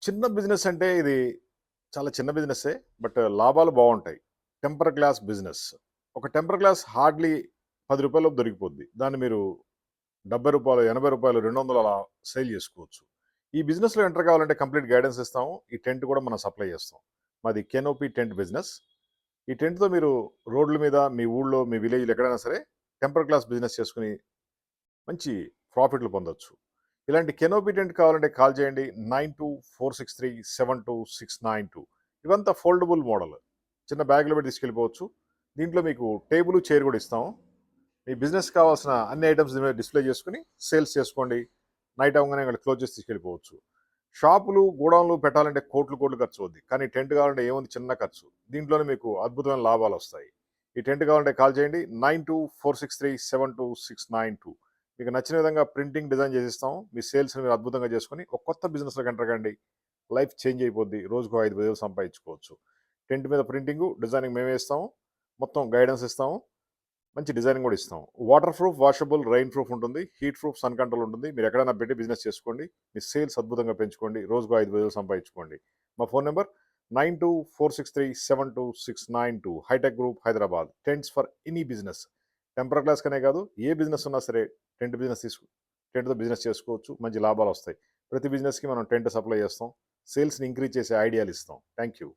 చిన్న బిజినెస్ అంటే ఇది చాలా చిన్న బిజినెస్సే. బట్ లాభాలు బావుంటాయి. Temper glass business. ఒక టెంపర్ గ్లాస్ హార్డ్‌లీ రూ. 10 దొరికిపోద్ది. దాన్ని మీరు రూ. 70, రూ. 80, 200 అలా సేల్ చేసుకోవచ్చు. ఈ బిజినెస్‌లో ఎంటర్ కావాలంటే కంప్లీట్ గైడెన్స్ ఇస్తాము. ఈ టెంట్ కూడా మనం సప్లై చేస్తాం. మాది కెనోపీ టెంట్ బిజినెస్. ఈ టెంట్‌తో మీరు రోడ్ల మీద, మీ ఊళ్ళో, మీ విలేజ్‌లో ఎక్కడైనా సరే టెంపర్ గ్లాస్ బిజినెస్ చేసుకొని మంచి ప్రాఫిట్లు పొందొచ్చు. ఇలాంటి కెనోపీ టెంట్ కావాలంటే కాల్ చేయండి 9246372692. ఇవంతా ఫోల్డబుల్ మోడల్. చిన్న బ్యాగ్‌లో పెట్టి తీసుకెళ్ళిపోవచ్చు. దీంట్లో మీకు టేబుల్, చైర్ కూడా ఇస్తాము. మీ బిజినెస్ కావాల్సిన అన్ని ఐటమ్స్ దీని మీద డిస్ప్లే చేసుకొని సేల్స్ చేసుకోండి. నైట్ అవ్వగానే అక్కడ క్లోజ్ చేసి తీసుకెళ్ళిపోవచ్చు. షాపులు, గోడౌన్లు పెట్టాలంటే కోట్లు కోట్లు ఖర్చు అవుద్ది. కానీ టెంట్ కావాలంటే ఏముంది, చిన్న ఖర్చు. దీంట్లోనే మీకు అద్భుతమైన లాభాలు వస్తాయి. ఈ టెంట్ కావాలంటే కాల్ చేయండి 9246372692. మీకు నచ్చిన విధంగా ప్రింటింగ్ డిజైన్ చేసిస్తాం. మీ సేల్స్ని మీరు అద్భుతంగా చేసుకొని ఒక కొత్త బిజినెస్లోకి ఎంటర్ కండి. లైఫ్ చేంజ్ అయిపోద్ది. రోజుకు 5,000 సంపాదించుకోవచ్చు. టెంట్ మీద ప్రింటింగ్, డిజైనింగ్ మేమే ఇస్తాము. మొత్తం గైడెన్స్ ఇస్తాము. మంచి డిజైనింగ్ కూడా ఇస్తాం. Water proof, washable, rain proof ఉంటుంది. హీట్ ప్రూఫ్, సన్ కంట్రోల్ ఉంటుంది. మీరు ఎక్కడైనా పెట్టి బిజినెస్ చేసుకోండి. మీ సేల్స్ అద్భుతంగా పెంచుకోండి. రోజుకు 5,000 సంపాదించుకోండి. మా phone number 9246372692. Hi tech group, Hyderabad. Tents for any business. Temper glass కనే కాదు, ఏ బిజినెస్ ఉన్నా సరే టెంట్తో బిజినెస్ చేసుకోవచ్చు. మంచి లాభాలు వస్తాయి. ప్రతి బిజినెస్కి మనం టెంట్ సప్లై చేస్తాం. సేల్స్ని ఇంక్రీజ్ చేసే ఐడియాలు ఇస్తాం. Thank you.